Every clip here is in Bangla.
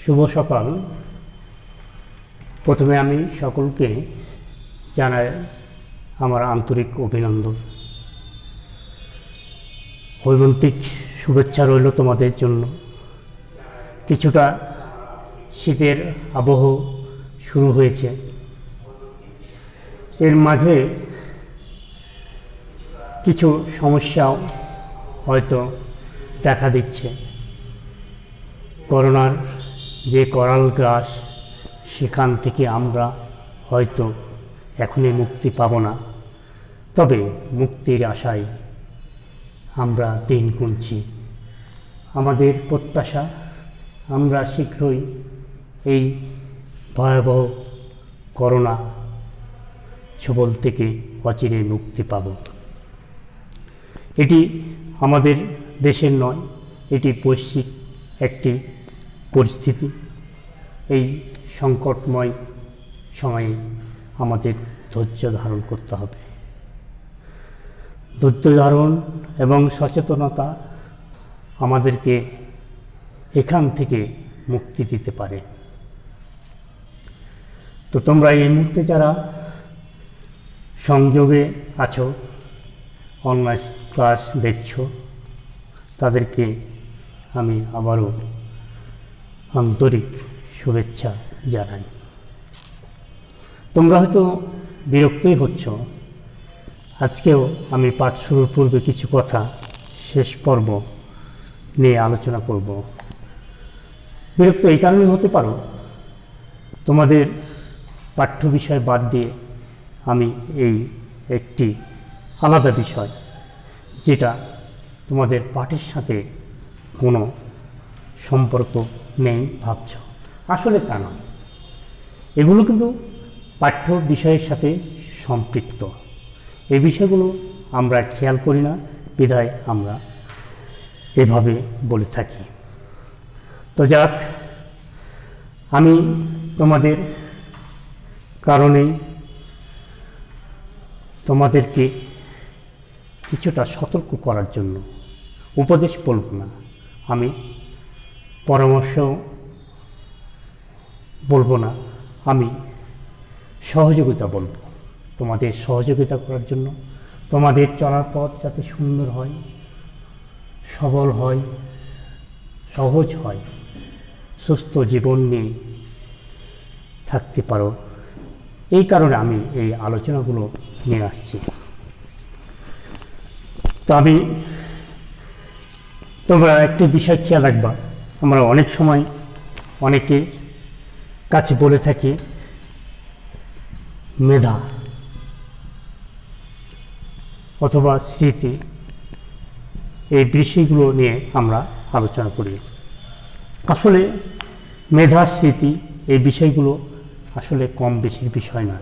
শুভ সকাল। প্রথমে আমি সকলকে জানাই আমার আন্তরিক অভিনন্দন, হৈমন্তিক শুভেচ্ছা রইল তোমাদের জন্য। কিছুটা শীতের আবহ শুরু হয়েছে, এর মাঝে কিছু সমস্যাও হয়তো দেখা দিচ্ছে। করোনার যে করাল গ্রাস, সেখান থেকে আমরা হয়তো এখনই মুক্তি পাব না, তবে মুক্তির আশায় আমরা দিন গুনছি। আমাদের প্রত্যাশা আমরা শীঘ্রই এই ভয়াবহ করোনা ছোবল থেকে অচিরে মুক্তি পাব। এটি আমাদের দেশের নয়, এটি বৈশ্বিক একটি পরিস্থিতি। এই সংকটময় সময়ে আমাদের ধৈর্য ধারণ করতে হবে। ধৈর্য ধারণ এবং সচেতনতা আমাদেরকে এখান থেকে মুক্তি দিতে পারে। তো তোমরা এই মুহূর্তে যারা সংযোগে আছো, অনলাইন ক্লাস দেখছো, তাদেরকে আমি আবারও আন্তরিক শুভেচ্ছা জানাই। তোমরা হয়তো বিরক্তই হচ্ছ। আজকেও আমি পাঠ শুরুর পূর্বে কিছু কথা শেষ পর্ব নিয়ে আলোচনা করব। বিরক্ত এই কারণে হতে পারো, তোমাদের পাঠ্য বিষয় বাদ দিয়ে আমি এই একটি আলাদা বিষয়, যেটা তোমাদের পাঠের সাথে কোনো সম্পর্ক নেই ভাবছ। আসলে তা নয়, এগুলো কিন্তু পাঠ্য বিষয়ের সাথে সম্পৃক্ত। এই বিষয়গুলো আমরা খেয়াল করি না, বিধায় আমরা এভাবে বলে থাকি। তো যাক, আমি তোমাদের কারণেই তোমাদেরকে কিছুটা সতর্ক করার জন্য উপদেশ বলব না, আমি পরামর্শ বলবো না, আমি সহযোগিতা বলবো। তোমাদের সহযোগিতা করার জন্য, তোমাদের চলার পথ যাতে সুন্দর হয়, সবল হয়, সহজ হয়, সুস্থ জীবন নিয়ে থাকতে পারো, এই কারণে আমি এই আলোচনাগুলো নিয়ে আসছি। তো আমি তোমরা একটি বিষয় খেয়াল রাখবা। আমরা অনেক সময় অনেকে কাছে বলে থাকি মেধা অথবা স্মৃতি, এই বিষয়গুলো নিয়ে আমরা আলোচনা করি। আসলে মেধা, স্মৃতি এই বিষয়গুলো আসলে কম বেশির বিষয় না।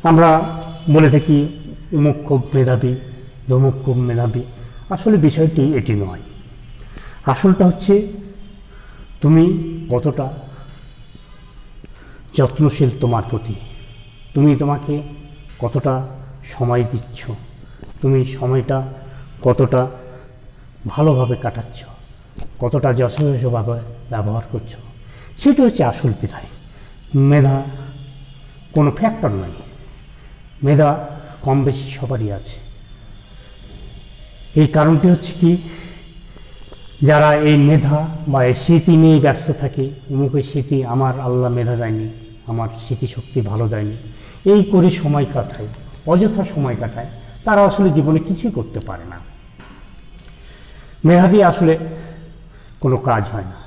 আমরা বলে থাকি অমুক খুব মেধাবী, ধমুক খুব মেধাবী। আসলে বিষয়টি এটি নয়। আসলটা হচ্ছে তুমি কতটা যত্নশীল তোমার প্রতি, তুমি তোমাকে কতটা সময় দিচ্ছ, তুমি সময়টা কতটা ভালোভাবে কাটাচ্ছ, কতটা যথাযথভাবে ব্যবহার করছো, সেটা হচ্ছে আসল বিধায়। মেধা কোনো ফ্যাক্টর নয়, মেধা কম বেশি সবারই আছে। এই কারণটি হচ্ছে কি, যারা এই মেধা বা এই স্মৃতি নিয়ে ব্যস্ত থাকে, অমুকের স্মৃতি, আমার আল্লাহ মেধা দেয়নি, আমার স্মৃতিশক্তি ভালো দেয়নি, এই করে সময় কাটায়, অযথা সময় কাটায়, তারা আসলে জীবনে কিছুই করতে পারে না। মেধা দিয়ে আসলে কোনো কাজ হয় না।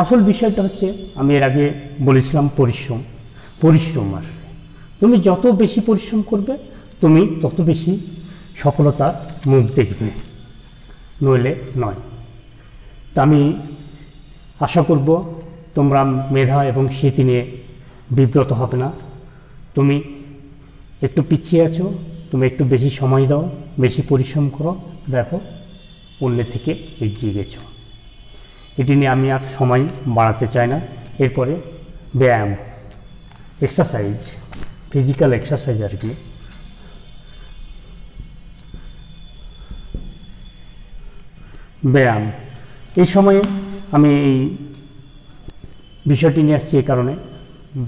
আসল বিষয়টা হচ্ছে, আমি এর আগে বলেছিলাম পরিশ্রম। পরিশ্রম আসলে তুমি যত বেশি পরিশ্রম করবে, তুমি তত বেশি সফলতার মুখ দেখবে, নইলে নয়। তা আমি আশা করব তোমরা মেধা এবং স্মৃতি নিয়ে বিব্রত হবে না। তুমি একটু পিছিয়ে আছো, তুমি একটু বেশি সময় দাও, বেশি পরিশ্রম করো, দেখো অন্যের থেকে এগিয়ে গেছো। এটি নিয়ে আমি আর সময় বাড়াতে চাই না। এরপরে ব্যায়াম, এক্সারসাইজ, ফিজিক্যাল এক্সারসাইজ আর কি। ব্যায়াম, এই সময়ে আমি এই বিষয়টি নিয়ে আসছি এই কারণে,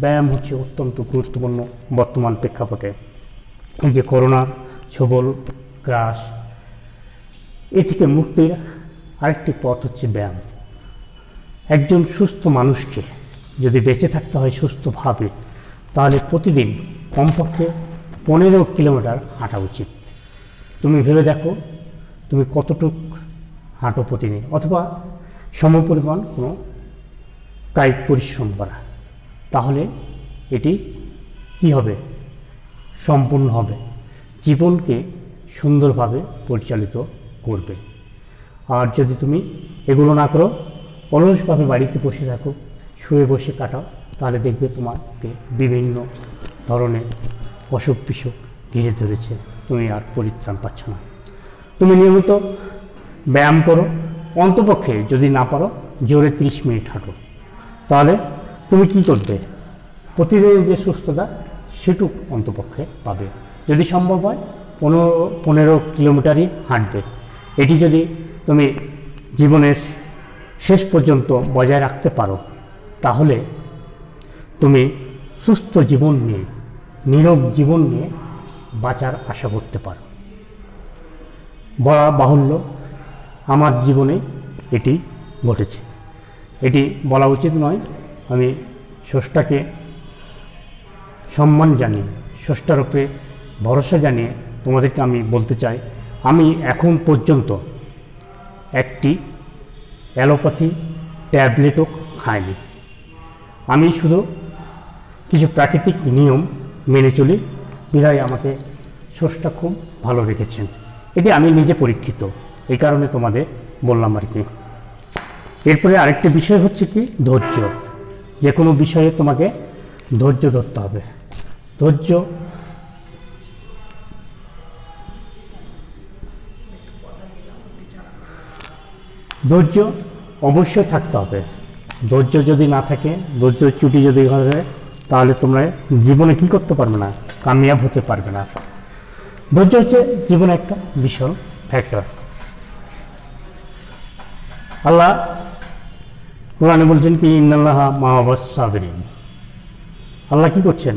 ব্যায়াম হচ্ছে অত্যন্ত গুরুত্বপূর্ণ বর্তমান প্রেক্ষাপটে। এই যে করোনার ছবল গ্রাস, এ থেকে মুক্তির আরেকটি পথ হচ্ছে ব্যায়াম। একজন সুস্থ মানুষকে যদি বেঁচে থাকতে হয় সুস্থভাবে, তাহলে প্রতিদিন কমপক্ষে 15 কিলোমিটার হাঁটা উচিত। তুমি ভেবে দেখো তুমি কতটুক হাঁটো প্রতিদিন, অথবা সমপরিমাণ কোনো কায়িক পরিশ্রম করা, তাহলে এটি কি হবে, সম্পূর্ণ হবে, জীবনকে সুন্দরভাবে পরিচালিত করবে। আর যদি তুমি এগুলো না করো, অলসভাবে বাড়িতে বসে থাকো, শুয়ে বসে কাটাও, তাহলে দেখবে তোমাকে বিভিন্ন ধরনের অসুখ বিসুখ ঘিরে ধরেছে, তুমি আর পরিত্রাণ পাচ্ছ না। তুমি নিয়মিত ব্যায়াম করো, অন্তপক্ষে যদি না পারো জোরে 30 মিনিট হাঁটো, তাহলে তুমি কি করবে, প্রতিদিনের যে সুস্থতা সেটুক অন্তপক্ষে পাবে। যদি সম্ভব হয় 15 কিলোমিটারই হাঁটবে। এটি যদি তুমি জীবনের শেষ পর্যন্ত বজায় রাখতে পারো, তাহলে তুমি সুস্থ জীবন নিয়ে, নীরব জীবন নিয়ে বাঁচার আশা করতে পারো। বলা বাহুল্য, আমার জীবনে এটি ঘটেছে। এটি বলা উচিত নয়, আমি স্রষ্টাকে সম্মান জানিয়ে, স্রষ্টার উপরে ভরসা জানিয়ে তোমাদেরকে আমি বলতে চাই, আমি এখন পর্যন্ত একটি অ্যালোপ্যাথি ট্যাবলেটও খাইনি। আমি শুধু কিছু প্রাকৃতিক নিয়ম মেনে চলি, বিধায় আমাকে স্রষ্টা খুব ভালো রেখেছেন। এটি আমি নিজে পরীক্ষিত, এই কারণে তোমাদের বললাম আর কি। এরপরে আরেকটি বিষয় হচ্ছে কি, ধৈর্য। যে কোনো বিষয়ে তোমাকে ধৈর্য ধরতে হবে। ধৈর্য অবশ্যই থাকতে হবে। ধৈর্য যদি না থাকে, ধৈর্য চুটি যদি হয়, তাহলে তোমরা জীবনে কি করতে পারবে না, কামিয়াব হতে পারবে না। ধৈর্য হচ্ছে জীবনে একটা বিশাল ফ্যাক্টর। আল্লাহ কোরআনে বলছেন কি, ইন্নাল্লাহা মা'আস সাবিরিন। আল্লাহ কি করছেন,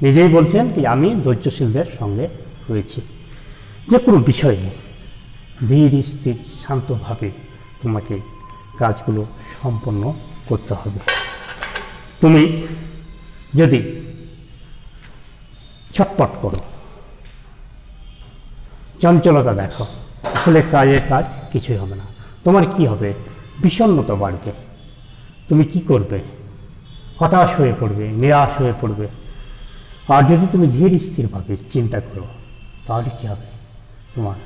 নিজেই বলছেন কি, আমি ধৈর্যশীলদের সঙ্গে রয়েছি। যে কোনো বিষয়ে ধীর স্থির শান্তভাবে তোমাকে কাজগুলো সম্পন্ন করতে হবে। তুমি যদি ছটপট করো, চঞ্চলতা দেখো, আসলে কাজের কাজ কিছুই হবে না। তোমার কি হবে, বিষণ্ণতা বাড়বে। তুমি কি করবে, হতাশ হয়ে পড়বে, নিরাশ হয়ে পড়বে। আর যদি তুমি ধীর স্থিরভাবে চিন্তা করো, তাহলে কি হবে, তোমার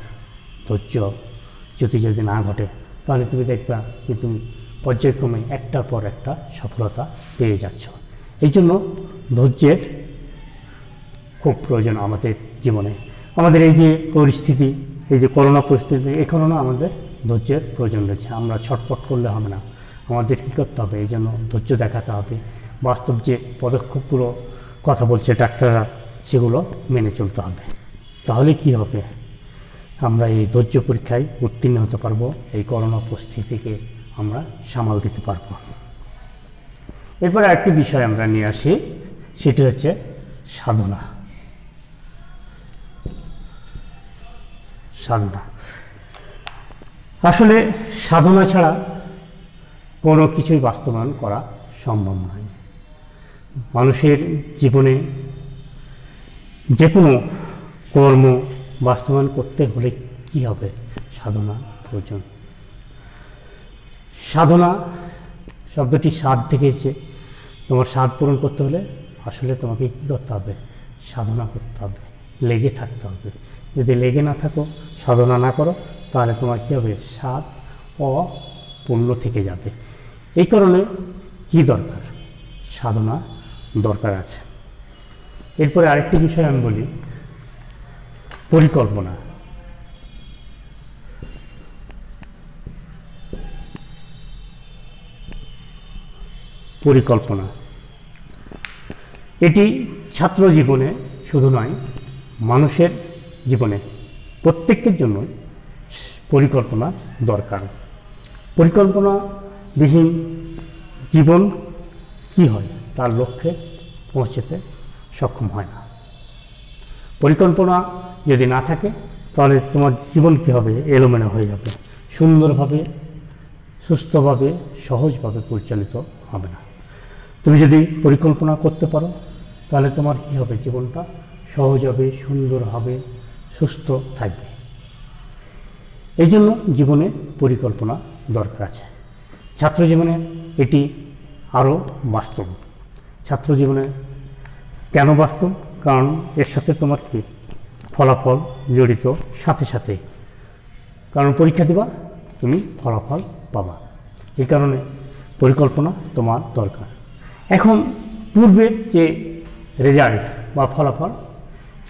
ধৈর্য যদি না ঘটে, তাহলে তুমি দেখবে যে তুমি পর্যায়ক্রমে একটার পর একটা সফলতা পেয়ে যাচ্ছ। এই জন্য ধৈর্যের খুব প্রয়োজন আমাদের জীবনে। আমাদের এই যে পরিস্থিতি, এই যে করোনা পরিস্থিতি, এখানেও আমাদের ধৈর্যের প্রয়োজন রয়েছে। আমরা ছটপট করলে হবে না, আমাদের কী করতে হবে, এই জন্য ধৈর্য দেখাতে হবে। বাস্তব যে পদক্ষেপগুলো কথা বলছে ডাক্তাররা, সেগুলো মেনে চলতে হবে। তাহলে কি হবে, আমরা এই ধৈর্য পরীক্ষায় উত্তীর্ণ হতে পারবো, এই করোনা পরিস্থিতিকে আমরা সামাল দিতে পারবো। এরপরে আরেকটি বিষয় আমরা নিয়ে আসি, সেটি হচ্ছে সাধনা। আসলে সাধনা ছাড়া কোনো কিছুই বাস্তবায়ন করা সম্ভব নয়। মানুষের জীবনে যে কোনো কর্ম বাস্তবায়ন করতে হলে কি হবে, সাধনা প্রয়োজন। সাধনা শব্দটি স্বাদ থেকে এসে, তোমার স্বাদ পূরণ করতে হলে আসলে তোমাকে কী করতে হবে, সাধনা করতে হবে, লেগে থাকতে হবে। যদি লেগে না থাকো, সাধনা না করো, তাহলে তোমার কী হবে, স্বাদ অপূর্ণ থেকে যাবে। এই কারণে কি দরকার, সাধনা দরকার আছে। এরপরে আরেকটি বিষয় আমি বলি, পরিকল্পনা। এটি ছাত্র জীবনে শুধু নয়, মানুষের জীবনে প্রত্যেকের জন্য পরিকল্পনা দরকার। পরিকল্পনাবিহীন জীবন কি হয়, তার লক্ষ্যে পৌঁছতে সক্ষম হয় না। পরিকল্পনা যদি না থাকে তাহলে তোমার জীবন কী হবে, এলোমেলো হয়ে যাবে, সুন্দরভাবে, সুস্থভাবে, সহজভাবে পরিচালিত হবে না। তুমি যদি পরিকল্পনা করতে পারো তাহলে তোমার কী হবে, জীবনটা সহজ হবে, সুন্দর হবে, সুস্থ থাকবে। এই জন্য জীবনে পরিকল্পনা দরকার আছে। ছাত্র জীবনে এটি আরও বাস্তব। ছাত্র জীবনে কেন বাস্তব? কারণ এর সাথে তোমার কি ফলাফল জড়িত সাথে সাথে, কারণ পরীক্ষা দিবা, তুমি ফলাফল পাবা, এই কারণে পরিকল্পনা তোমার দরকার। এখন পূর্বের যে রেজাল্ট বা ফলাফল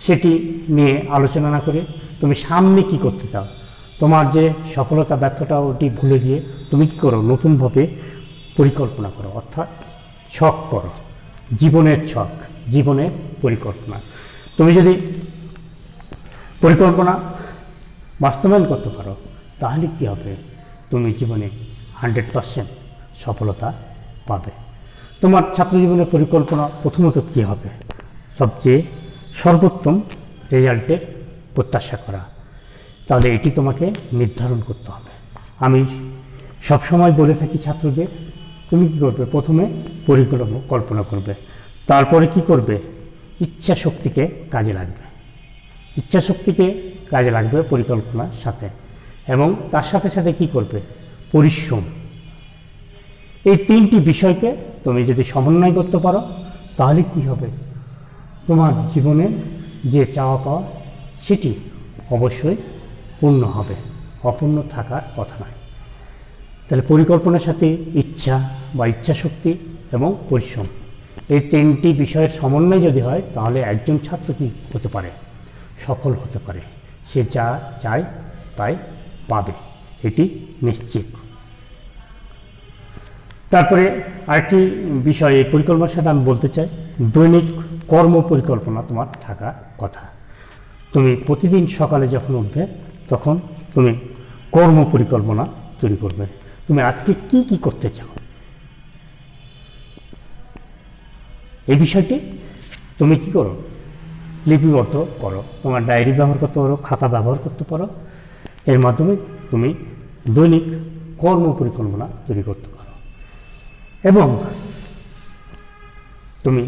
সেটি নিয়ে আলোচনা না করে তুমি সামনে কি করতে চাও, তোমার যে সফলতা ব্যর্থতা ওটি ভুলে গিয়ে তুমি কি করো, নতুনভাবে পরিকল্পনা করো, অর্থাৎ ছক করো, জীবনের ছক, জীবনের পরিকল্পনা। তুমি যদি পরিকল্পনা বাস্তবায়ন করতে পারো তাহলে কি হবে, তুমি জীবনে 100% সফলতা পাবে। তোমার ছাত্র জীবনের পরিকল্পনা প্রথমত কী হবে, সবচেয়ে সর্বোত্তম রেজাল্টের প্রত্যাশা করা। তাহলে এটি তোমাকে নির্ধারণ করতে হবে। আমি সবসময় বলে থাকি ছাত্রদের, তুমি কি করবে, প্রথমে পরিকল্পনা করবে, তারপরে কি করবে, ইচ্ছা শক্তিকে কাজে লাগবে। ইচ্ছা শক্তিকে কাজে লাগবে পরিকল্পনার সাথে, এবং তার সাথে সাথে কি করবে, পরিশ্রম। এই তিনটি বিষয়কে তুমি যদি সমন্বয় করতে পারো তাহলে কি হবে, তোমার জীবনের যে চাওয়া পাওয়া সেটি অবশ্যই পূর্ণ হবে, অপূর্ণ থাকার কথা নয়। তাহলে পরিকল্পনার সাথে ইচ্ছা বা ইচ্ছা শক্তি এবং পরিশ্রম, এই তিনটি বিষয়ের সমন্বয় যদি হয় তাহলে একজন ছাত্র কি হতে পারে, সফল হতে পারে, সে যা চায় তাই পাবে, এটি নিশ্চিত। তারপরে আরেকটি বিষয় এই পরিকল্পনার সাথে আমি বলতে চাই, দৈনিক কর্ম পরিকল্পনা তোমার থাকা কথা। তুমি প্রতিদিন সকালে যখন উঠবে তখন তুমি কর্ম পরিকল্পনা তৈরি করবে, তুমি আজকে কি কি করতে চাও, এই বিষয়টি তুমি কি করো, লিপিবদ্ধ করো। তোমার ডায়েরি ব্যবহার করতে পারো, খাতা ব্যবহার করতে পারো, এর মাধ্যমে তুমি দৈনিক কর্ম পরিকল্পনা তৈরি করতে পারো। এবং তুমি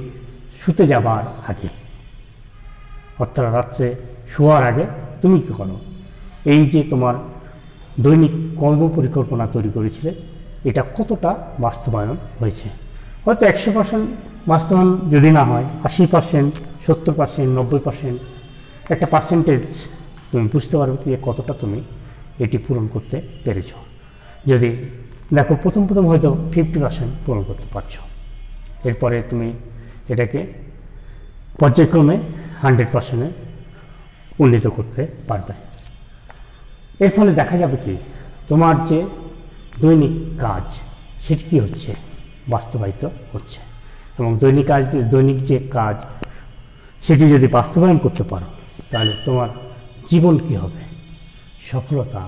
শুতে যাবার আগে, অর্থাৎ রাত্রে শোয়ার আগে তুমি কী করো, এই যে তোমার দৈনিক কর্ম পরিকল্পনা তৈরি করেছিলে এটা কতটা বাস্তবায়ন হয়েছে। হয়তো 100% বাস্তবায়ন যদি না হয়, 80%, 70%, 90% একটা পার্সেন্টেজ তুমি বুঝতে পারবে যে কতটা তুমি এটি পূরণ করতে পেরেছ। যদি দেখো প্রথম হয়তো 50% পূরণ করতে পারছো, এরপরে তুমি এটাকে পর্যায়ক্রমে 100%-এ উন্নীত করতে পারবে। এর ফলে দেখা যাবে কি, তোমার যে দৈনিক কাজ সেটি কী হচ্ছে, বাস্তবায়িত হচ্ছে। এবং দৈনিক যে কাজ সেটি যদি বাস্তবায়ন করতে পারো তাহলে তোমার জীবন কি হবে, সফলতা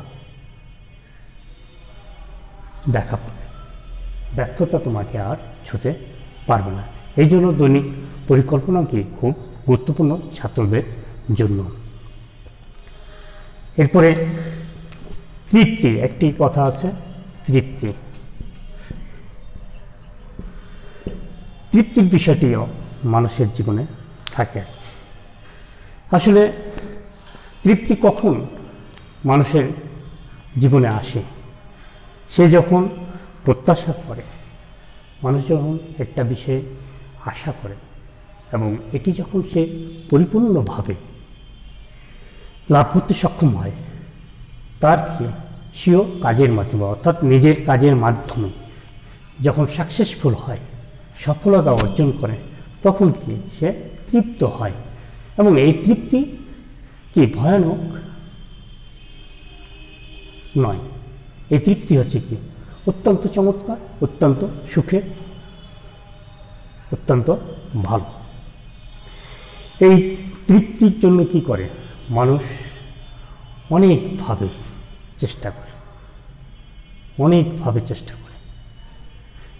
দেখা পাবে, ব্যর্থতা তোমাকে আর ছুঁতে পারবে না। এই জন্য দৈনিক পরিকল্পনা কি খুব গুরুত্বপূর্ণ ছাত্রদের জন্য। এরপরে তৃপ্তি, একটি কথা আছে, তৃপ্তির বিষয়টিও মানুষের জীবনে থাকে। আসলে তৃপ্তি কখন মানুষের জীবনে আসে, সে যখন প্রত্যাশা করে, মানুষ যখন একটা বিষয়ে আশা করে এবং এটি যখন সে পরিপূর্ণভাবে লাভ করতে সক্ষম হয়, তার কি সেও কাজের মাধ্যমে, অর্থাৎ নিজের কাজের মাধ্যমে যখন সাকসেসফুল হয়, সফলতা অর্জন করে, তখন কি সে তৃপ্ত হয়। এবং এই তৃপ্তি কি ভয়ানক নয়, এই তৃপ্তি হচ্ছে কি অত্যন্ত চমৎকার, অত্যন্ত সুখের, অত্যন্ত ভালো। এই তৃপ্তির জন্য কি করে মানুষ, অনেকভাবে চেষ্টা করে, অনেকভাবে চেষ্টা করে।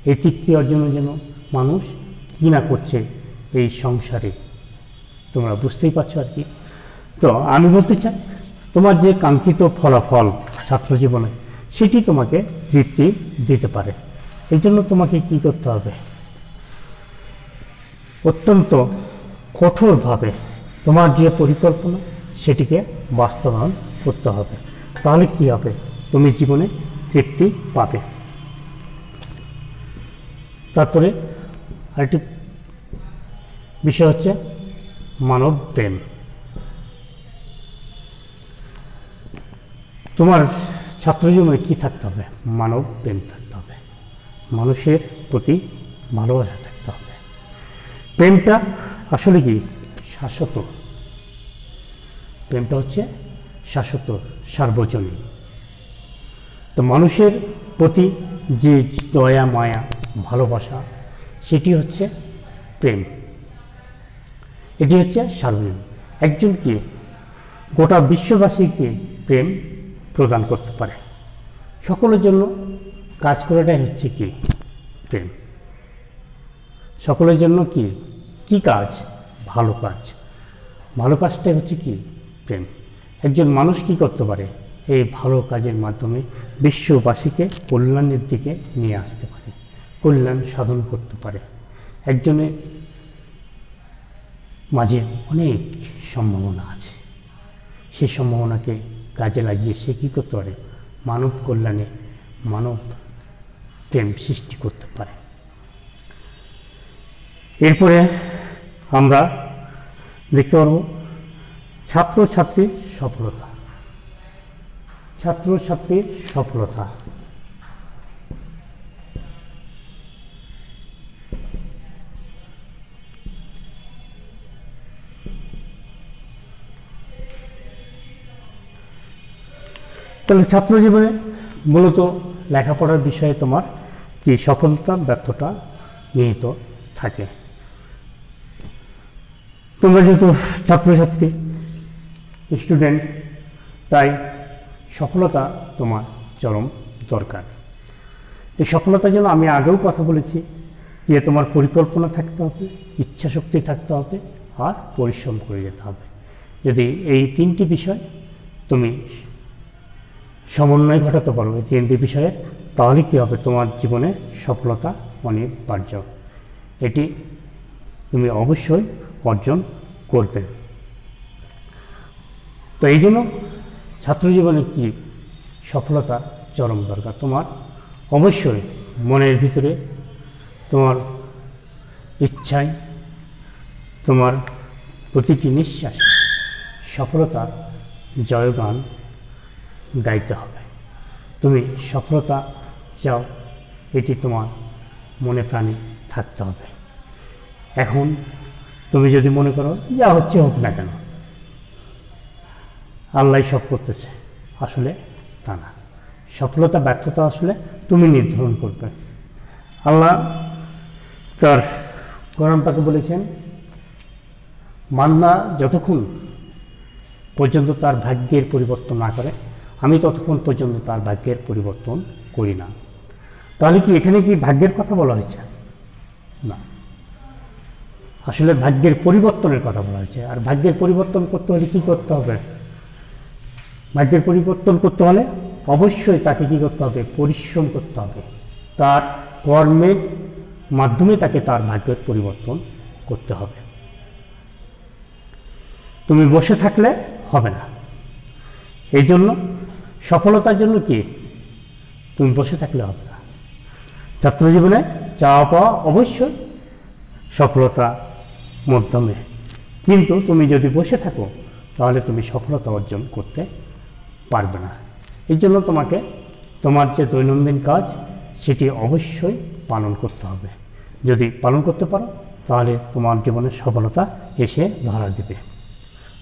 এই তৃপ্তি অর্জনের জন্য মানুষ কি না করছে এই সংসারে, তোমরা বুঝতেই পারছো আর কি। তো আমি বলতে চাই, তোমার যে কাঙ্ক্ষিত ফলাফল ছাত্র জীবনে, সেটি তোমাকে তৃপ্তি দিতে পারে। এই জন্য তোমাকে কি করতে হবে, অত্যন্ত কঠোরভাবে তোমার যে পরিকল্পনা সেটিকে বাস্তবায়ন করতে হবে। তাহলে কি হবে, তুমি জীবনে তৃপ্তি পাবে। তারপরে আরেকটি বিষয় হচ্ছে মানব প্রেম। তোমার ছাত্র জীবনে কি থাকতে হবে, মানব প্রেম থাকতে হবে, মানুষের প্রতি ভালোবাসা থাকতে হবে। প্রেমটা আসলে কি শাশ্বত, প্রেমটা হচ্ছে শাশ্বত, সার্বজনীন। তো মানুষের প্রতি যে দয়া মায়া ভালোবাসা, সেটি হচ্ছে প্রেম, এটি হচ্ছে সার্বজনীন। একজনকে গোটা বিশ্ববাসীকে প্রেম প্রদান করতে পারে, সকলের জন্য কাজ করাটাই হচ্ছে কি প্রেম। সকলের জন্য কি কি কাজ, ভালো কাজ, ভালো কাজটাই হচ্ছে কি প্রেম। একজন মানুষ কি করতে পারে, এই ভালো কাজের মাধ্যমে বিশ্ববাসীকে কল্যাণের দিকে নিয়ে আসতে পারে, কল্যাণ সাধন করতে পারে। একজনের মাঝে অনেক সম্ভাবনা আছে, সেই সম্ভাবনাকে কাজে লাগিয়ে সে কী করতে পারে, মানব কল্যাণে মানব প্রেম সৃষ্টি করতে পারে। এরপরে আমরা দেখতে পারব ছাত্রছাত্রীর সফলতা। ছাত্রছাত্রীর সফলতা, তাহলে ছাত্র জীবনে মূলত লেখাপড়ার বিষয়ে তোমার কি সফলতা ব্যর্থতা নিহিত থাকে। তোমরা যেহেতু ছাত্রছাত্রী স্টুডেন্ট, তাই সফলতা তোমার চরম দরকার। এই সফলতার জন্য আমি আগেও কথা বলেছি যে তোমার পরিকল্পনা থাকতে হবে, ইচ্ছাশক্তি থাকতে হবে, আর পরিশ্রম করে যেতে হবে। যদি এই তিনটি বিষয় তুমি সমন্বয় ঘটাতে পারো, এই তিনটি বিষয়ের, তাহলে কী হবে, তোমার জীবনে সফলতা অনিবার্য। এটি তুমি অবশ্যই অর্জন করবে। তো এই জন্য ছাত্র জীবনে কি সফলতার চরম দরকার। তোমার অবশ্যই মনের ভিতরে তোমার ইচ্ছায়, তোমার প্রতিটি নিঃশ্বাস সফলতার জয়গান গাইতে হবে। তুমি সফলতা চাও, এটি তোমার মনে প্রাণে থাকতে হবে। এখন তুমি যদি মনে করো যা হচ্ছে হোক না কেন, আল্লাহ সব করতেছে, আসলে তা না। সফলতা ব্যর্থতা আসলে তুমি নির্ধারণ করবে। আল্লাহ তার কোরআন পাকে বলেছেন, বান্দা যতক্ষণ পর্যন্ত তার ভাগ্যের পরিবর্তন না করে, আমি ততক্ষণ পর্যন্ত তার ভাগ্যের পরিবর্তন করি না। তাহলে কি এখানে কি ভাগ্যের কথা বলা হয়েছে? না, আসলে ভাগ্যের পরিবর্তনের কথা বলা হয়েছে। আর ভাগ্যের পরিবর্তন করতে হলে কি করতে হবে? ভাগ্যের পরিবর্তন করতে হলে অবশ্যই তাকে কি করতে হবে? পরিশ্রম করতে হবে। তার কর্মের মাধ্যমে তাকে তার ভাগ্যের পরিবর্তন করতে হবে। তুমি বসে থাকলে হবে না। এই জন্য সফলতার জন্য কি তুমি বসে থাকলে হবে না। ছাত্র জীবনে চাওয়া পাওয়া অবশ্যই সফলতা মাধ্যমে, কিন্তু তুমি যদি বসে থাকো তাহলে তুমি সফলতা অর্জন করতে পারবে না। এই জন্য তোমাকে তোমার যে দৈনন্দিন কাজ সেটি অবশ্যই পালন করতে হবে। যদি পালন করতে পারো তাহলে তোমার জীবনে সফলতা এসে ধরা দেবে।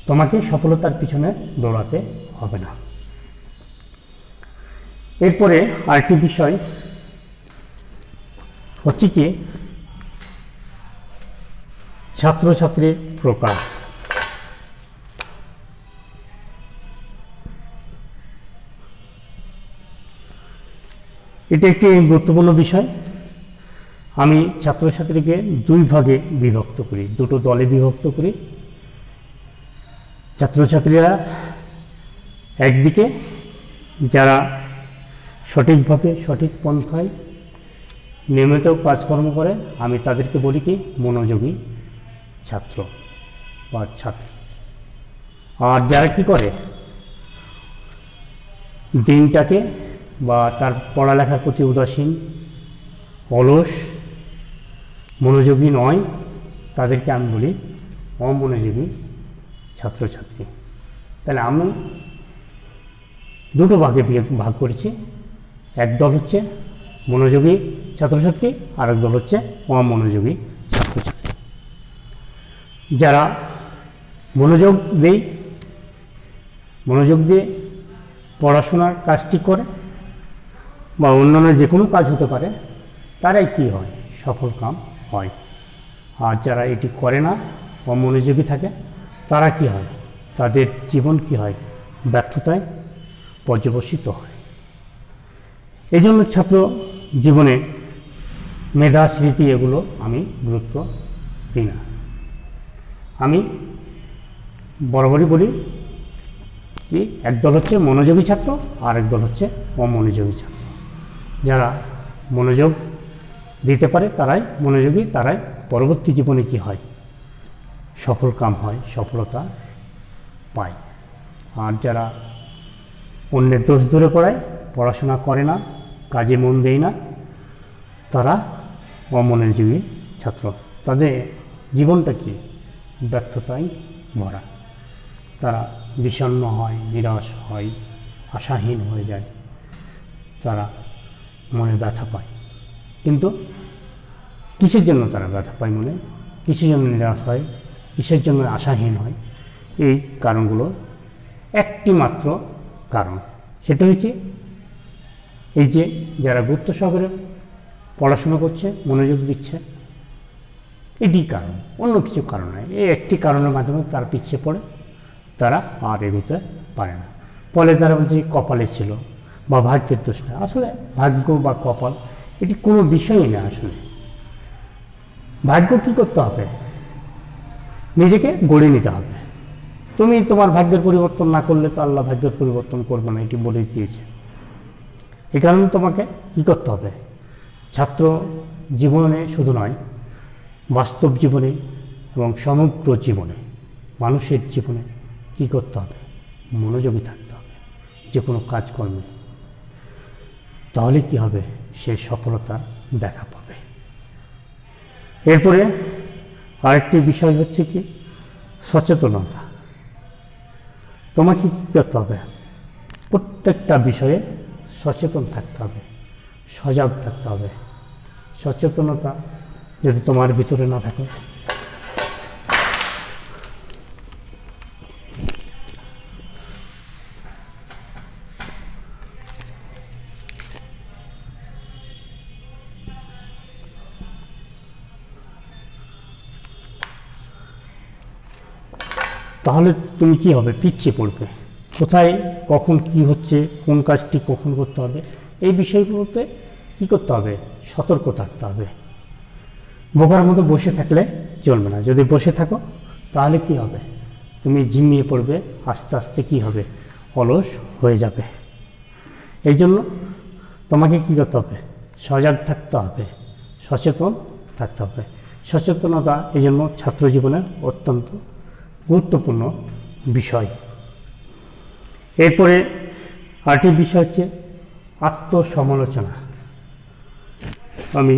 তোমাকে সফলতার পিছনে দৌড়াতে হবে না। এরপরে আরেকটি বিষয় হচ্ছে কি ছাত্রছাত্রীর প্রকার। এটা একটি গুরুত্বপূর্ণ বিষয়। আমি ছাত্রছাত্রীকে দুই ভাগে বিভক্ত করি, দুটো দলে বিভক্ত করি। ছাত্রছাত্রীরা একদিকে যারা সঠিকভাবে সঠিক পন্থায় নিয়মিত কাজকর্ম করে, আমি তাদেরকে বলি কি মনোযোগী ছাত্র বা ছাত্রী। আর যারা কি করে দিনটাকে বা তার পড়ালেখার প্রতি উদাসীন, অলস, মনোযোগী নয়, তাদেরকে আমি বলি অমনোযোগী ছাত্রছাত্রী। তাহলে আমি দুটো ভাগে ভাগ করেছি, এক দল হচ্ছে মনোযোগী ছাত্রছাত্রী, আর এক দল হচ্ছে অমনোযোগী ছাত্রছাত্রী। যারা মনোযোগ দিয়ে পড়াশোনার কাজটি করে বা অন্যান্য যে কোনো কাজ হতে পারে, তারাই কি হয় সফল কাম হয়। আর যারা এটি করে না, অমনোযোগী থাকে, তারা কি হয়, তাদের জীবন কি হয় ব্যর্থতায় পর্যবসিত হয়। এই জন্য ছাত্র জীবনে মেধা, স্মৃতি এগুলো আমি গুরুত্ব দিই না। আমি বরাবরই বলি কি একদল হচ্ছে মনোযোগী ছাত্র আর একদল হচ্ছে অমনোযোগী ছাত্র। যারা মনোযোগ দিতে পারে তারাই মনোযোগী, তারাই পরবর্তী জীবনে কি হয় সফল কাম হয়, সফলতা পায়। আর যারা অন্যের দোষ ধরে পড়ায়, পড়াশোনা করে না, কাজে মন দেয় না, তারা অমনোযোগী ছাত্র। তাদের জীবনটা কি ব্যর্থতায় ভরা। তারা বিষণ্ণ হয়, নিরাশ হয়, আশাহীন হয়ে যায়, তারা মনে ব্যথা পায়। কিন্তু কিসের জন্য তারা ব্যথা পায় মনে, কিসের জন্য নিরাশ হয়, কিসের জন্য আশাহীন হয়? এই কারণগুলো একটি মাত্র কারণ, সেটা হচ্ছে এই যে যারা গুরুত্ব সহকারে পড়াশোনা করছে, মনোযোগ দিচ্ছে, এটি কারণ, অন্য কিছু কারণ নয়। এই একটি কারণের মাধ্যমে তারা পিছিয়ে পড়ে, তারা আর এগোতে পারে না। ফলে তারা বলছে কপালে ছিল বা ভাগ্যের দোষ না। আসলে ভাগ্য বা কপাল এটি কোনো বিষয়ই না। আসলে ভাগ্য কি করতে হবে, নিজেকে গড়ে নিতে হবে। তুমি তোমার ভাগ্যের পরিবর্তন না করলে তো আল্লাহ ভাগ্যের পরিবর্তন করবে না, এটি বলে দিয়েছে। এই কারণে তোমাকে কি করতে হবে, ছাত্র জীবনে শুধু নয়, বাস্তব জীবনে এবং সমগ্র জীবনে, মানুষের জীবনে কি করতে হবে, মনোযোগী থাকতে হবে যে কোনো কাজকর্মে। তাহলে কি হবে, সে সফলতা দেখা পাবে। এরপরে আরেকটি বিষয় হচ্ছে কি সচেতনতা। তোমাকে কী করতে হবে, প্রত্যেকটা বিষয়ে সচেতন থাকতে হবে, সজাগ থাকতে হবে। সচেতনতা যদি তোমার ভিতরে না থাকে, তাহলে তুমি কি হবে, পিছিয়ে পড়বে। কোথায় কখন কি হচ্ছে, কোন কাজটি কখন করতে হবে, এই বিষয়গুলোতে কি করতে হবে, সতর্ক থাকতে হবে। বোকার মতো বসে থাকলে চলবে না। যদি বসে থাকো তাহলে কি হবে, তুমি ঝিমিয়ে পড়বে, আস্তে আস্তে কি হবে, অলস হয়ে যাবে। এই জন্য তোমাকে কি করতে হবে, সজাগ থাকতে হবে, সচেতন থাকতে হবে। সচেতনতা এই জন্য ছাত্র জীবনের অত্যন্ত গুরুত্বপূর্ণ বিষয়। এরপরে আরেকটি বিষয় হচ্ছে আত্মসমালোচনা। আমি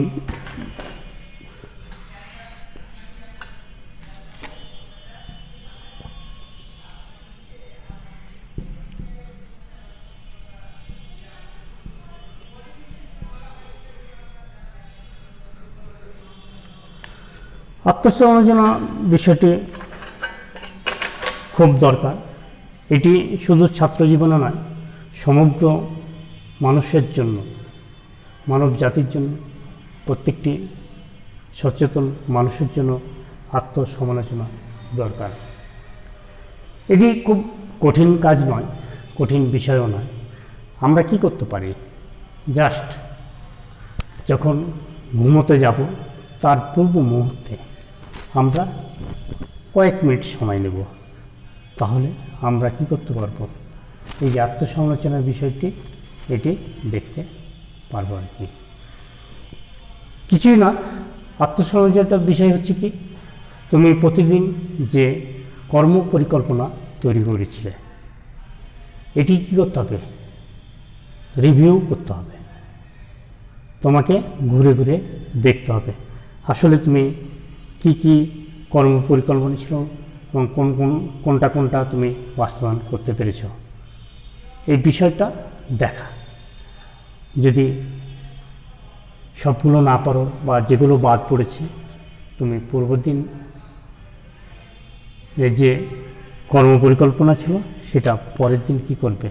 আত্মসমালোচনা বিষয়টি খুব দরকার। এটি শুধু ছাত্র জীবনে নয়, সমগ্র মানুষের জন্য, মানব জাতির জন্য, প্রত্যেকটি সচেতন মানুষের জন্য আত্মসমালোচনা দরকার। এটি খুব কঠিন কাজ নয়, কঠিন বিষয়ও নয়। আমরা কি করতে পারি, জাস্ট যখন ঘুমোতে যাব তার পূর্ব মুহূর্তে আমরা কয়েক মিনিট সময় নেব, তাহলে আমরা কি করতে পারবো, এই যে আত্মসমালোচনার বিষয়টি এটি দেখতে পারবো আর কি। কিছুই না, আত্মসমালোচনার বিষয় হচ্ছে কি, তুমি প্রতিদিন যে কর্ম পরিকল্পনা তৈরি করেছিলে এটি কী করতে হবে, রিভিউ করতে হবে। তোমাকে ঘুরে ঘুরে দেখতে হবে আসলে তুমি কি কি কর্ম পরিকল্পনা ছিল এবং কোনটা তুমি বাস্তবায়ন করতে পেরেছ, এই বিষয়টা দেখা। যদি সবগুলো না পারো বা যেগুলো বাদ পড়েছে, তুমি পূর্বদিন যে কর্ম পরিকল্পনা ছিল সেটা পরের দিন কি করবে,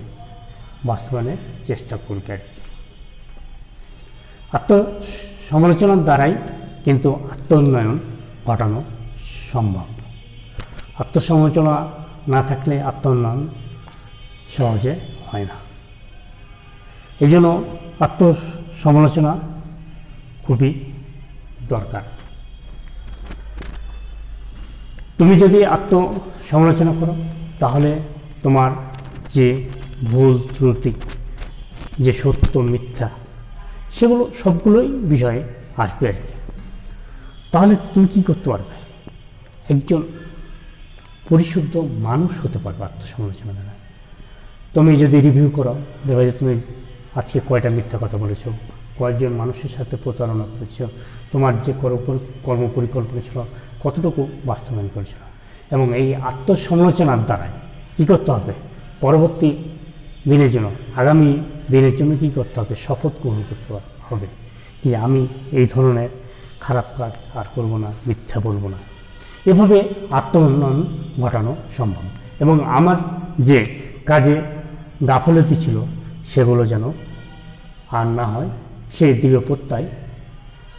বাস্তবায়নের চেষ্টা করবে আর কি। আত্মসমালোচনার দ্বারাই কিন্তু আত্ম উন্নয়ন ঘটানো সম্ভব। আত্মসমালোচনা না থাকলে আত্ম উন্নয়ন সহজে হয় না। এই জন্য আত্মসমালোচনা খুবই দরকার। তুমি যদি আত্মসমালোচনা করো তাহলে তোমার যে ভুল ত্রুটি, যে সত্য মিথ্যা, সেগুলো সবগুলোই বিষয়ে আসবে আর কি। তাহলে তুমি কী করতে পারবে, একজন পরিশুদ্ধ মানুষ হতে পারবে আত্মসমালোচনা দ্বারা। তুমি যদি রিভিউ করো, দেখা যায় তুমি আজকে কয়টা মিথ্যা কথা বলেছো, কয়েকজন মানুষের সাথে প্রতারণা করেছো, তোমার যে কর্ম পরিকল্পনা ছিল কতটুকু বাস্তবায়ন করেছিল। এবং এই আত্মসমালোচনার দ্বারাই কী করতে হবে, পরবর্তী দিনের জন্য, আগামী দিনের জন্য কী করতে হবে, শপথ গ্রহণ করতে হবে কি আমি এই ধরনের খারাপ কাজ আর করব না, মিথ্যা বলবো না। এভাবে আত্ম উন্নয়ন ঘটানো সম্ভব। এবং আমার যে কাজে গাফলতি ছিল সেগুলো যেন আর না হয়, সেই দৃঢ় প্রত্যয়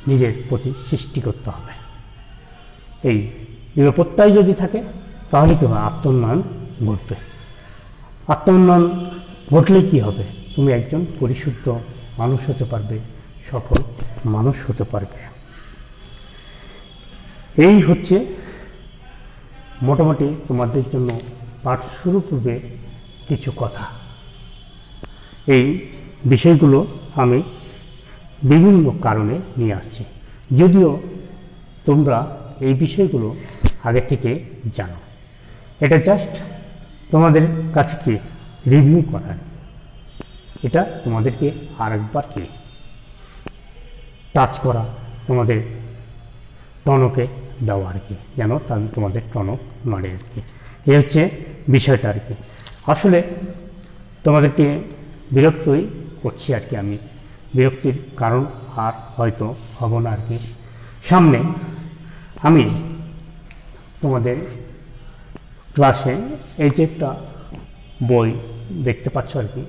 নিজের প্রতি সৃষ্টি করতে হবে। এই দৃঢ় প্রত্যয় যদি থাকে তাহলে কী হবে, আত্ম উন্নয়ন ঘটবে। আত্ম উন্নয়ন ঘটলে কী হবে, তুমি একজন পরিশুদ্ধ মানুষ হতে পারবে, সফল মানুষ হতে পারবে। এই হচ্ছে মোটামুটি তোমাদের জন্য পাঠ শুরু পূর্বে কিছু কথা। এই বিষয়গুলো আমি বিভিন্ন কারণে নিয়ে আসছি, যদিও তোমরা এই বিষয়গুলো আগে থেকে জানো। এটা জাস্ট তোমাদের কাছে কি রিভিউ করার, এটা তোমাদেরকে আরেকবার কি টাচ করা, তোমাদের টনকে দেওয়া আর কি, যেন তোমাদের টনক নড়ে আর কি। এই হচ্ছে বিষয়টা আর কি। আসলে তোমাদেরকে বিরক্তই করছি আর কি, আমি বিরক্তির কারণ আর হয়তো হব না আর কি। সামনে আমি তোমাদের ক্লাসে এই যে একটা বই দেখতে পাচ্ছ আর কি,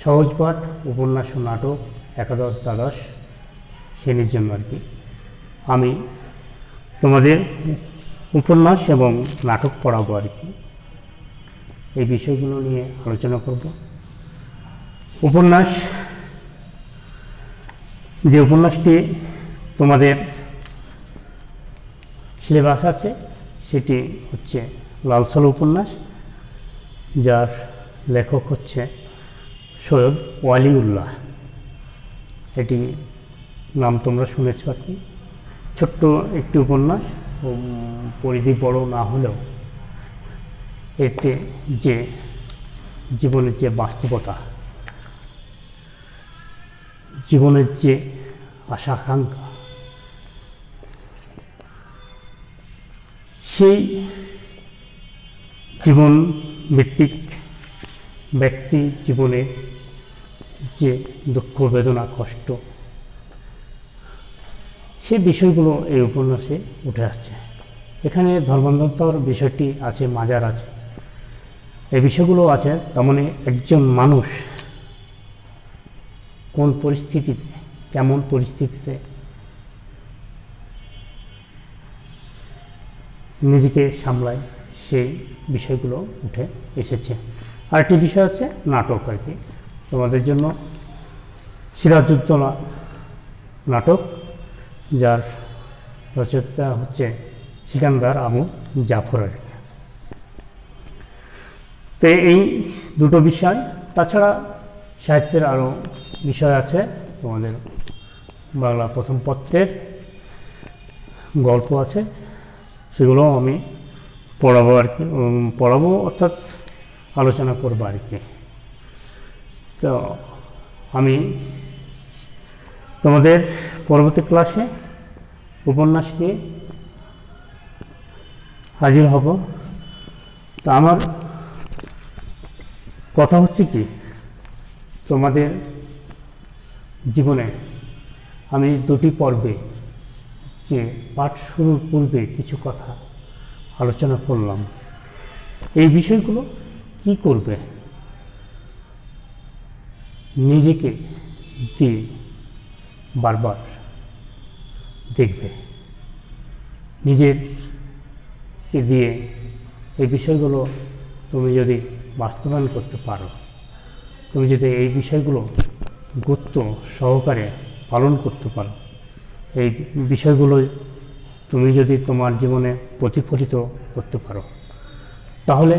সহজ পাঠ উপন্যাস ও নাটক একাদশ দ্বাদশ শ্রেণীর জন্য আর কি, আমি তোমাদের উপন্যাস এবং নাটক পড়াবো আর কি। এই বিষয়গুলো নিয়ে আলোচনা করব। উপন্যাস, যে উপন্যাসটি তোমাদের সিলেবাস আছে সেটি হচ্ছে লালসাল উপন্যাস, যার লেখক হচ্ছে সৈয়দ ওয়ালিউল্লাহ। এটি নাম তোমরা শুনেছ আর কি। ছোট্ট একটি উপন্যাস, পরিধি বড় না হলেও এতে যে জীবনের যে বাস্তবতা, জীবনের যে আশা আকাঙ্ক্ষা, সেই জীবন ভিত্তিক ব্যক্তি জীবনে যে দুঃখ বেদনা কষ্ট, সেই বিষয়গুলো এই উপন্যাসে উঠে আসছে। এখানে ধর্মান্তর বিষয়টি আছে, মাজার আছে, এই বিষয়গুলো আছে। তার মানে একজন মানুষ কোন পরিস্থিতিতে, কেমন পরিস্থিতিতে নিজেকে সামলায়, সেই বিষয়গুলো উঠে এসেছে। আরেকটি বিষয় আছে নাটক আর কি। তোমাদের জন্য সিরাজউদ্দৌলা নাটক, যার রচয়িতা হচ্ছে সিকান্দার আবু জাফর। তো এই দুটো বিষয়, তাছাড়া সাহিত্যের আরও বিষয় আছে। তোমাদের বাংলা প্রথম পত্রের গল্প আছে, সেগুলো আমি পড়াবো আর কি, পড়াবো অর্থাৎ আলোচনা করবো আর কি। তো আমি তোমাদের পরবর্তী ক্লাসে উপন্যাস নিয়ে হাজির হব। তো আমার কথা হচ্ছে কি, তোমাদের জীবনে আমি দুটি পর্বে যে পাঠ শুরুর পূর্বে কিছু কথা আলোচনা করলাম, এই বিষয়গুলো কি করবে, নিজেকে দিয়ে বারবার দেখবে, নিজেকে দিয়ে এই বিষয়গুলো তুমি যদি বাস্তবায়ন করতে পারো, তুমি যদি এই বিষয়গুলো গুরুত্ব সহকারে পালন করতে পারো, এই বিষয়গুলো তুমি যদি তোমার জীবনে প্রতিফলিত করতে পারো, তাহলে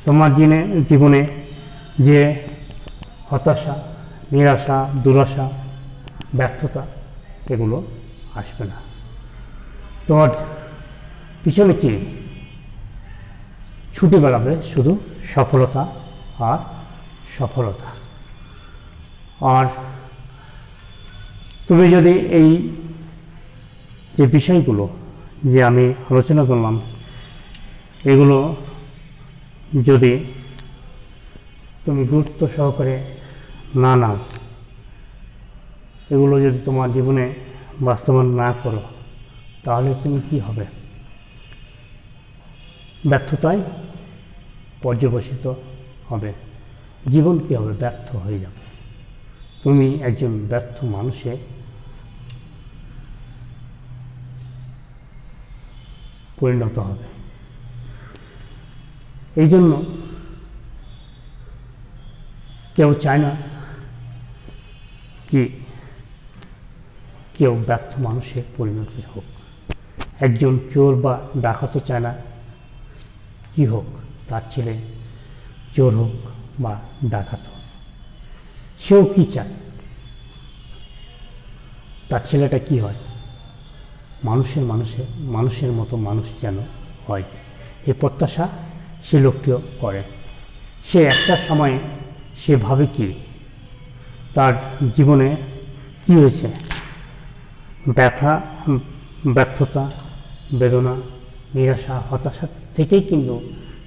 তোমার জীবনে যে হতাশা, নিরাশা, দুরাশা, ব্যর্থতা এগুলো আসবে না। তোমার পিছনে কি ছুটে বেড়াবে শুধু সফলতা আর সফলতা। আর তুমি যদি এই যে বিষয়গুলো যে আমি আলোচনা করলাম, এগুলো যদি তুমি গুরুত্ব সহকারে না নাও, এগুলো যদি তোমার জীবনে বাস্তবায়ন না করো, তাহলে তুমি কি হবে? ব্যর্থতায় পর্যবসিত হবে, জীবন কি হবে? ব্যর্থ হয়ে যাবে। তুমি একজন ব্যর্থ মানুষে পরিণত হবে। এই জন্য কেউ চায় না কি কেউ ব্যর্থ মানুষে পরিণত হোক। একজন চোর বা ডাকাতও চায় না কি হোক, তার ছেলে চোর হোক বা ডাকাত হোক। সেও কি চায় তার ছেলেটা কি হয়? মানুষের মতো মানুষ যেন হয়, এই প্রত্যাশা সে লোকটিও করে। সে একটা সময়ে সে ভাবে কি তার জীবনে কি হয়েছে, ব্যর্থতা, বেদনা, নিরাশা, হতাশা থেকেই কিন্তু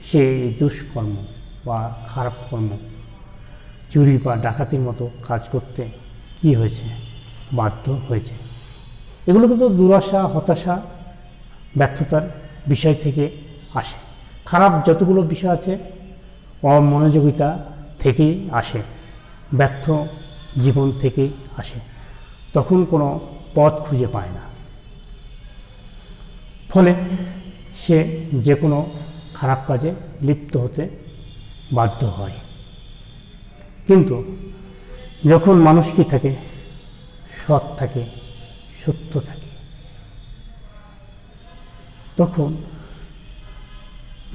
সে দুষ্কর্ম বা খারাপ কর্ম, চুরি বা ডাকাতির মতো কাজ করতে কি হয়েছে, বাধ্য হয়েছে। এগুলো কিন্তু দুরাশা, হতাশা, ব্যর্থতার বিষয় থেকে আসে। খারাপ যতগুলো বিষয় আছে অমনোযোগিতা থেকেই আসে, ব্যর্থ জীবন থেকেই আসে। তখন কোনো পথ খুঁজে পায় না, ফলে সে যে কোনো খারাপ কাজে লিপ্ত হতে বাধ্য হয়। কিন্তু যখন মানুষ কি থাকে, সৎ থাকে, সত্য থাকে, তখন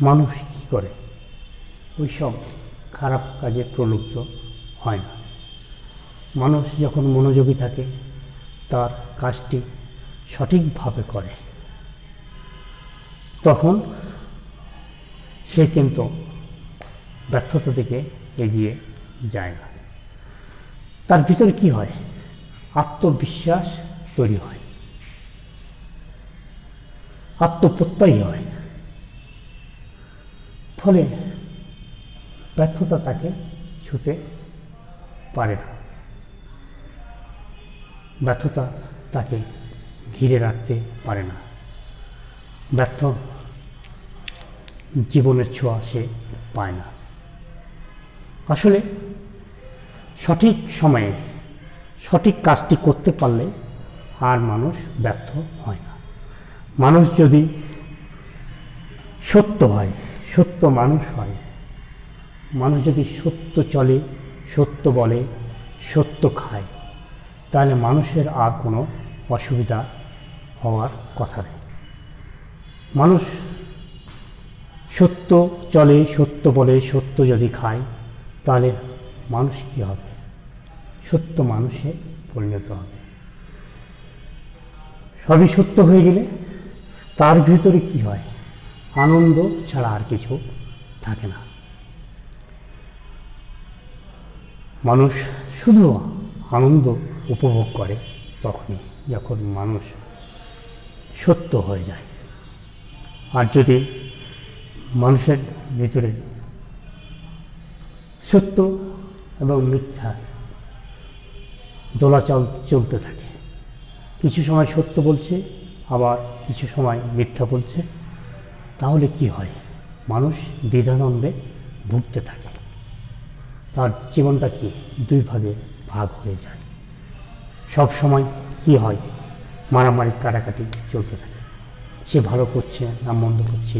মানুষ কি করে? ওইসব খারাপ কাজে প্রলুব্ধ হয় না। মানুষ যখন মনোযোগী থাকে, তার কাজটি সঠিকভাবে করে, তখন সে কিন্তু ব্যর্থতা থেকে এগিয়ে যায় না। তার ভিতরে কি হয়? আত্মবিশ্বাস তৈরি হয়, আত্মপ্রত্যয় হয়, ফলে ব্যর্থতা তাকে ছুঁতে পারে না, ব্যর্থতা তাকে ঘিরে রাখতে পারে না, ব্যর্থ জীবনের ছোঁয়া সে পায় না। আসলে সঠিক সময়ে সঠিক কাজটি করতে পারলে আর মানুষ ব্যর্থ হয় না। মানুষ যদি সত্য হয়, সত্য মানুষ হয়, মানুষ যদি সত্য চলে, সত্য বলে, সত্য খায়, তাহলে মানুষের আর কোনো অসুবিধা হওয়ার কথা নেই। মানুষ সত্য চলে, সত্য বলে, সত্য যদি খায়, তাহলে মানুষ কী হবে? সত্য মানুষে পরিণত হবে। সবই সত্য হয়ে গেলে তার ভিতরে কি হয়? আনন্দ ছাড়া আর কিছু থাকে না। মানুষ শুধু আনন্দ উপভোগ করে তখনই যখন মানুষ সত্য হয়ে যায়। আর যদি মানুষের ভিতরে সত্য এবং মিথ্যা দোলাচল চলতে থাকে, কিছু সময় সত্য বলছে, আবার কিছু সময় মিথ্যা বলছে, তাহলে কি হয়? মানুষ দ্বিধাদ্বন্দ্বে ভুগতে থাকে। তার জীবনটা কি দুই ভাগে ভাগ হয়ে যায়। সব সময় কি হয়? মারামারি কাটাকাটি চলতে থাকে। সে ভালো করছে না মন্দ করছে,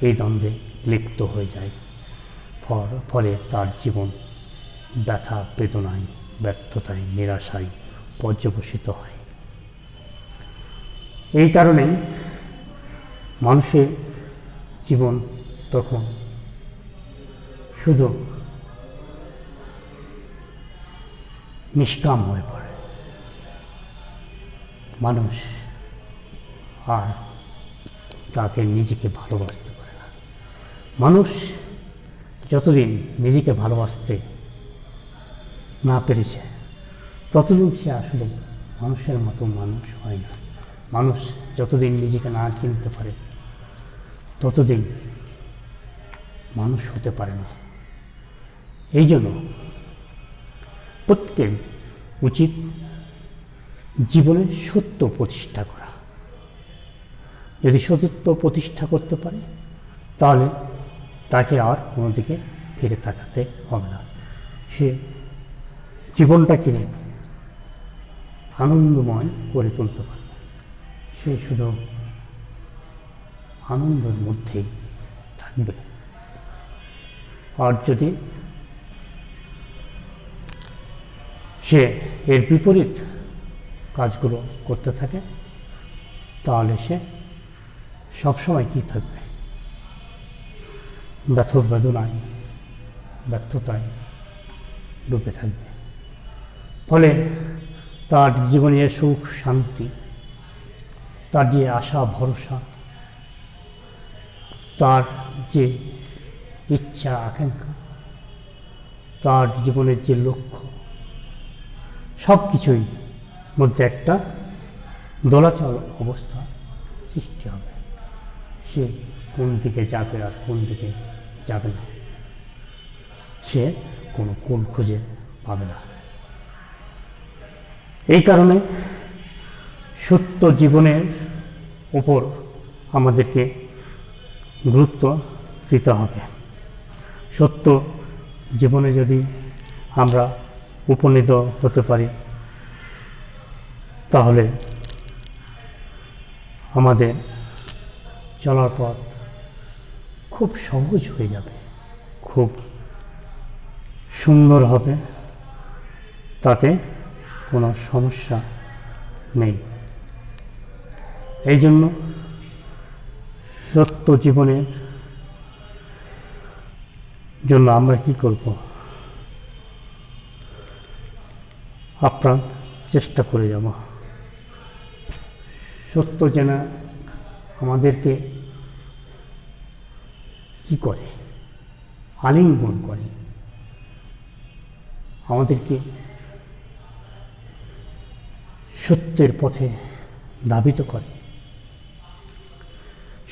এই দ্বন্দ্বে লিপ্ত হয়ে যায়। ফলে তার জীবন ব্যথা বেদনায়, ব্যর্থতায়, নিরাশায় পর্যবসিত হয়। এই কারণেই মানুষের জীবন তখন শুধু নিষ্কাম হয়ে পড়ে। মানুষ আর তাকে নিজেকে ভালোবাসতে পারে না। মানুষ যতদিন নিজেকে ভালোবাসতে না পেরেছে, ততদিন সে আসলে মানুষের মতো মানুষ হয় না। মানুষ যতদিন নিজেকে না চিনতে পারে, ততদিন মানুষ হতে পারে না। এই জন্য প্রত্যেকের উচিত জীবনে সত্য প্রতিষ্ঠা করা। যদি সত্য প্রতিষ্ঠা করতে পারে, তাহলে তাকে আর কোনো দিকে ফিরে তাকাতে হবে না। সে জীবনটাকে আনন্দময় করে তুলতে পারে। সে শুধু আনন্দের মধ্যেই থাকবে। আর যদি সে এর বিপরীত কাজগুলো করতে থাকে, তাহলে সে সবসময় কি থাকবে? বেদনায়, ব্যর্থতায় ডুবে থাকবে। ফলে তার জীবনের সুখ শান্তি, তার যে আশা ভরসা, তার যে ইচ্ছা আকাঙ্ক্ষা, তার জীবনের যে লক্ষ্য, সব কিছুই মধ্যে একটা দোলাচল অবস্থা সৃষ্টি হবে। সে কোন দিকে যাবে আর কোন দিকে যাবে না, সে কোনো কোন খুঁজে পাবে না। এই কারণে সত্য জীবনের উপর আমাদেরকে গুরুত্ব দিতে হবে। সত্য জীবনে যদি আমরা উপনীত হতে পারি, তাহলে আমাদের চলার পথ খুব সহজ হয়ে যাবে, খুব সুন্দর হবে, তাতে কোনো সমস্যা নেই। এই জন্য সত্য জীবনের জন্য আমরা কি করব? আপ্রাণ চেষ্টা করে যাব। সত্য যেন আমাদেরকে কি করে? আলিঙ্গন করে, আমাদেরকে সত্যের পথে ধাবিত করে।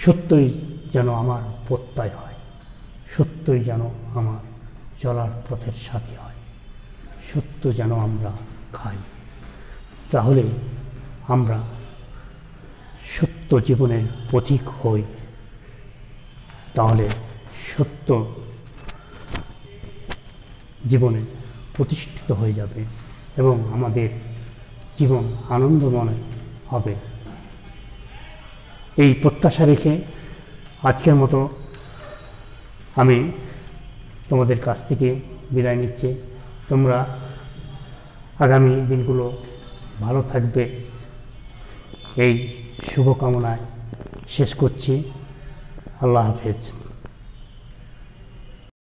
সত্যই যেন আমার প্রত্যয় হয়, সত্যই যেন আমার চলার পথের সাথী হয়, সত্য যেন আমরা খাই। তাহলে আমরা সত্য জীবনের পথিক হই। তাহলে সত্য জীবনে প্রতিষ্ঠিত হয়ে যাবে এবং আমাদের জীবন আনন্দময় হবে। এই প্রত্যাশা রেখে আজকের মতো আমি তোমাদের কাছ থেকে বিদায় নিচ্ছি। তোমরা আগামী দিনগুলো ভালো থাকবে, এই শুভকামনায় শেষ করছি। আল্লাহ হাফেজ।